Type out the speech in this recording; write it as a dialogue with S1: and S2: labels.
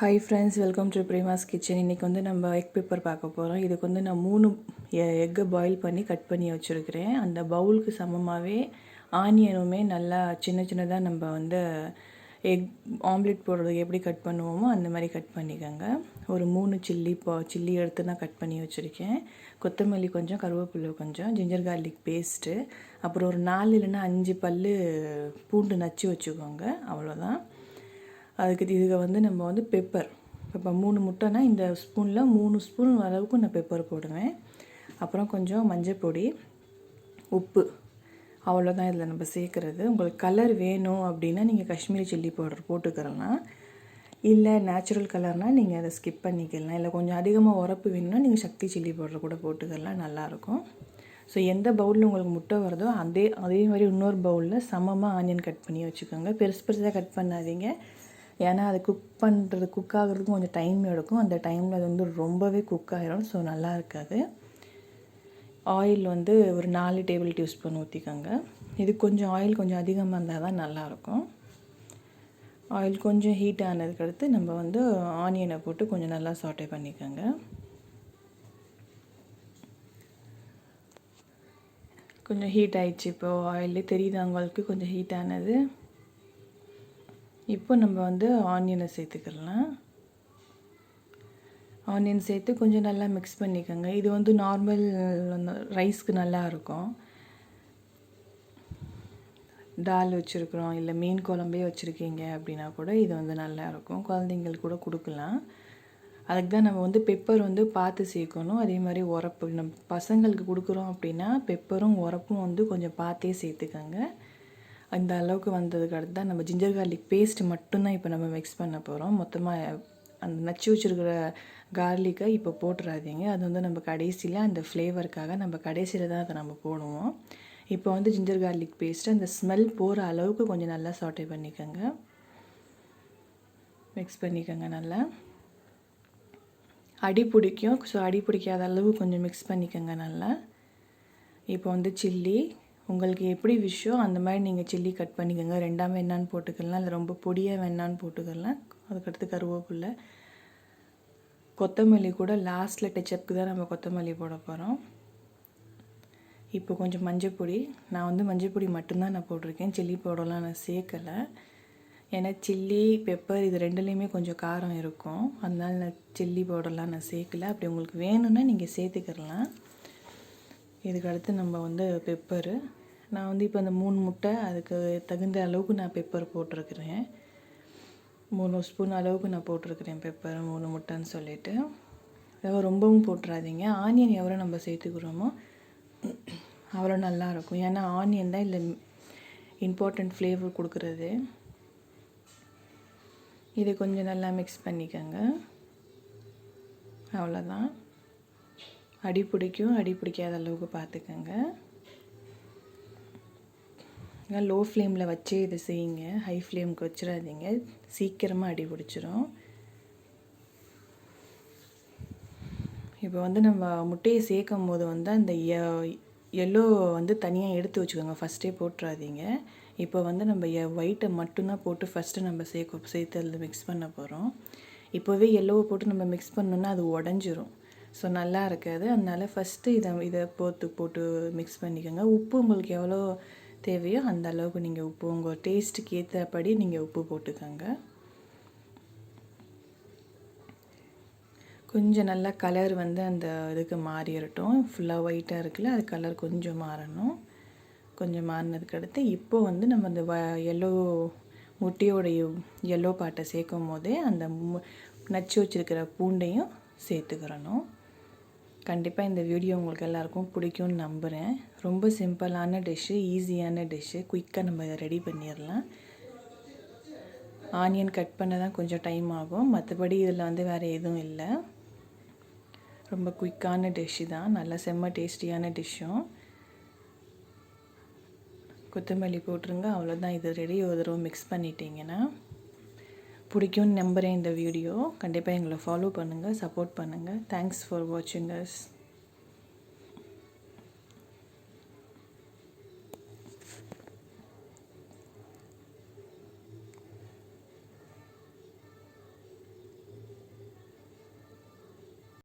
S1: Hi friends, welcome to Prema's kitchen. இன்றைக்கி வந்து நம்ம எக் பேப்பர் பார்க்க போகிறோம். இதுக்கு வந்து நான் 3 எக்கை பாயில் பண்ணி கட் பண்ணி வச்சுருக்கிறேன். அந்த பவுலுக்கு சமமாகவே ஆனியனுமே நல்லா சின்ன சின்னதாக நம்ம வந்து எக் ஆம்லெட் போடுறதுக்கு எப்படி கட் பண்ணுவோமோ அந்த மாதிரி கட் பண்ணிக்கோங்க. ஒரு 3 சில்லி எடுத்து நான் கட் பண்ணி வச்சுருக்கேன். கொத்தமல்லி கொஞ்சம், கருவேப்பிலை கொஞ்சம், ஜிஞ்சர் கார்லிக் பேஸ்ட்டு, அப்புறம் ஒரு 4 இல்லைன்னா 5 பல் பூண்டு நச்சு வச்சுக்கோங்க. அவ்வளோதான். இதுக்கு வந்து நம்ம வந்து பெப்பர், இப்போ 3 முட்டைனா இந்த ஸ்பூனில் 3 ஸ்பூன் அளவுக்கு நான் பெப்பர் போடுவேன். அப்புறம் கொஞ்சம் மஞ்சள் பொடி, உப்பு, அவ்வளோதான் இதில் நம்ம சேர்க்குறது. உங்களுக்கு கலர் வேணும் அப்படின்னா நீங்கள் காஷ்மீரி சில்லி பவுடர் போட்டுக்கிறலாம். இல்லை நேச்சுரல் கலர்னால் நீங்கள் அதை ஸ்கிப் பண்ணிக்கலாம். இல்லை கொஞ்சம் அதிகமாக உரப்பு வேணும்னா நீங்கள் சக்தி சில்லி பவுடர் கூட போட்டுக்கலாம், நல்லாயிருக்கும். ஸோ எந்த பவுலில் உங்களுக்கு முட்டை வருதோ அதே மாதிரி இன்னொரு பவுலில் சமமாக ஆனியன் கட் பண்ணி வச்சுக்கோங்க. பெருசாக கட் பண்ணாதீங்க, ஏன்னா அது குக் ஆகிறதுக்கு கொஞ்சம் டைம் எடுக்கும். அந்த டைமில் அது வந்து ரொம்பவே குக் ஆகிடும். ஸோ நல்லா இருக்காது. ஆயில் வந்து ஒரு 4 டேபிள் டீஸ்பூன் ஊற்றிக்கோங்க. இது கொஞ்சம் ஆயில் கொஞ்சம் அதிகமாக இருந்தால் தான் நல்லாயிருக்கும். ஆயில் கொஞ்சம் ஹீட் ஆனதுக்கடுத்து நம்ம வந்து ஆனியனை போட்டு கொஞ்சம் நல்லா சாட்டே பண்ணிக்கோங்க. கொஞ்சம் ஹீட் ஆயிடுச்சு. இப்போது ஆயிலே தெரியுது உங்களுக்கு கொஞ்சம் ஹீட் ஆனது. இப்போ நம்ம வந்து ஆனியனை சேர்த்துக்கலாம். ஆனியன் சேர்த்து கொஞ்சம் நல்லா மிக்ஸ் பண்ணிக்கோங்க. இது வந்து நார்மல் ரைஸ்க்கு நல்லா இருக்கும். டால் வச்சுருக்குறோம், இல்லை மீன் குழம்பே வச்சுருக்கீங்க அப்படின்னா கூட இது வந்து நல்லாயிருக்கும். குழந்தைங்களுக்கு கூட கொடுக்கலாம். அதுக்கு தான் நம்ம வந்து பெப்பர் வந்து பார்த்து சேர்க்கணும். அதே மாதிரி உரப்பு நம்ம பசங்களுக்கு கொடுக்குறோம் அப்படின்னா பெப்பரும் உரப்பும் வந்து கொஞ்சம் பார்த்தே சேர்த்துக்கோங்க. அந்த அளவுக்கு வந்ததுக்கு அடுத்து தான் நம்ம ஜிஞ்சர் கார்லிக் பேஸ்ட் மட்டும்தான் இப்போ நம்ம மிக்ஸ் பண்ண போகிறோம். மொத்தமாக அந்த நச்சு வச்சுருக்கிற கார்லிக்கை இப்போ போட்டுறாதீங்க. அது வந்து நம்ம கடைசியில் அந்த ஃப்ளேவருக்காக நம்ம கடைசியில் தான் அதை நம்ம போடுவோம். இப்போ வந்து ஜிஞ்சர் கார்லிக் பேஸ்ட்டு அந்த ஸ்மெல் போகிற அளவுக்கு கொஞ்சம் நல்லா சாட்டே பண்ணிக்கோங்க. மிக்ஸ் பண்ணிக்கோங்க நல்லா. அடி பிடிக்கும். ஸோ அடி பிடிக்காத அளவு கொஞ்சம் மிக்ஸ் பண்ணிக்கோங்க நல்லா. இப்போ வந்து சில்லி உங்களுக்கு எப்படி விஷயம் அந்த மாதிரி நீங்கள் சில்லி கட் பண்ணிக்கோங்க. 2 வேணான்னு போட்டுக்கலாம், இல்லை ரொம்ப பொடியாக வேணான்னு போட்டுக்கலாம். அதுக்கடுத்து கருவேப்பிலை, கொத்தமல்லி கூட லாஸ்ட்டில் டச்சப்புக்கு தான் நம்ம கொத்தமல்லி போட போகிறோம். இப்போ கொஞ்சம் மஞ்சள் பொடி. நான் வந்து மஞ்சள் பொடி மட்டும்தான் நான் போட்டிருக்கேன், சில்லி பவுடர்லாம் நான் சேர்க்கலை. ஏன்னா சில்லி பெப்பர் இது ரெண்டுலேயுமே கொஞ்சம் காரம் இருக்கும், அதனால நான் சில்லி பவுடர்லாம் நான் சேர்க்கலை. அப்படி உங்களுக்கு வேணும்னா நீங்கள் சேர்த்துக்கிறலாம். இதுக்கு அடுத்து நம்ம வந்து பெப்பரு, நான் வந்து இப்போ அந்த 3 முட்டை அதுக்கு தகுந்த அளவுக்கு நான் பெப்பர் போட்டிருக்கிறேன். 3 ஸ்பூன் அளவுக்கு நான் போட்டிருக்கிறேன் பெப்பர், 3 முட்டைன்னு சொல்லிவிட்டு. ரொம்பவும் போட்டுறாதீங்க. ஆனியன் எவ்வளோ நம்ம சேர்த்துக்கிறோமோ அவ்வளோ நல்லாயிருக்கும். ஏன்னா ஆனியன் தான் இல்லை இம்பார்ட்டண்ட் ஃப்ளேவர் கொடுக்குறது. இது கொஞ்சம் நல்லா மிக்ஸ் பண்ணிக்கோங்க. அவ்வளோதான். அடி பிடிக்காத அளவுக்கு பார்த்துக்கோங்க. லோ ஃப்ளேமில் வச்சே இதை செய்யுங்க, ஹை ஃப்ளேமுக்கு வச்சிடாதீங்க, சீக்கிரமாக அடி பிடிச்சிரும். இப்போ வந்து நம்ம முட்டையை சேர்க்கும் போது வந்து அந்த எல்லோ வந்து தனியாக எடுத்து வச்சுக்கோங்க, ஃபஸ்ட்டே போட்டுறாதீங்க. இப்போ வந்து நம்ம ஒயிட்டை மட்டும்தான் போட்டு ஃபஸ்ட்டு நம்ம சேர்த்து அதில் மிக்ஸ் பண்ண போகிறோம். இப்போவே எல்லோவை போட்டு நம்ம மிக்ஸ் பண்ணோன்னா அது உடஞ்சிரும். ஸோ நல்லா இருக்காது. அதனால் ஃபஸ்ட்டு இதை போட்டு மிக்ஸ் பண்ணிக்கோங்க. உப்பு உங்களுக்கு எவ்வளோ தேவையோ அந்த அளவுக்கு நீங்கள் உப்பு உங்கள் டேஸ்ட்டுக்கு ஏற்றபடி நீங்கள் உப்பு போட்டுக்கோங்க. கொஞ்சம் நல்லா கலர் வந்து அந்த இதுக்கு மாறிடட்டும். ஃபுல்லாக ஒயிட்டாக இருக்குல்ல, அது கலர் கொஞ்சம் மாறணும். கொஞ்சம் மாறினதுக்கு அடுத்து இப்போ வந்து நம்ம அந்த முட்டையோடைய எல்லோ பாட்டை சேர்க்கும் போதே அந்த நச்சு வச்சுருக்கிற பூண்டையும் சேர்த்துக்கிறணும். கண்டிப்பாக இந்த வீடியோ உங்களுக்கு எல்லாருக்கும் பிடிக்கும்னு நம்புகிறேன். ரொம்ப சிம்பிளான டிஷ்ஷு, ஈஸியான டிஷ்ஷு, குயிக்காக நம்ம இதை ரெடி பண்ணிடலாம். ஆனியன் கட் பண்ண தான் கொஞ்சம் டைம் ஆகும், மற்றபடி இதில் வந்து வேறு எதுவும் இல்லை. ரொம்ப குயிக்கான டிஷ்ஷு தான், நல்ல செம்ம டேஸ்டியான டிஷ்ஷும். கொத்தமல்லி போட்டுருங்க, அவ்வளோதான். இது ரெடி. ஒரு தடவை மிக்ஸ் பண்ணிட்டீங்கன்னா பிடிக்கும்னு நம்புகிறேன். இந்த வீடியோ கண்டிப்பாக எங்களை ஃபாலோ பண்ணுங்கள், சப்போர்ட் பண்ணுங்கள். தேங்க்ஸ் ஃபார் வாட்சிங் அஸ்.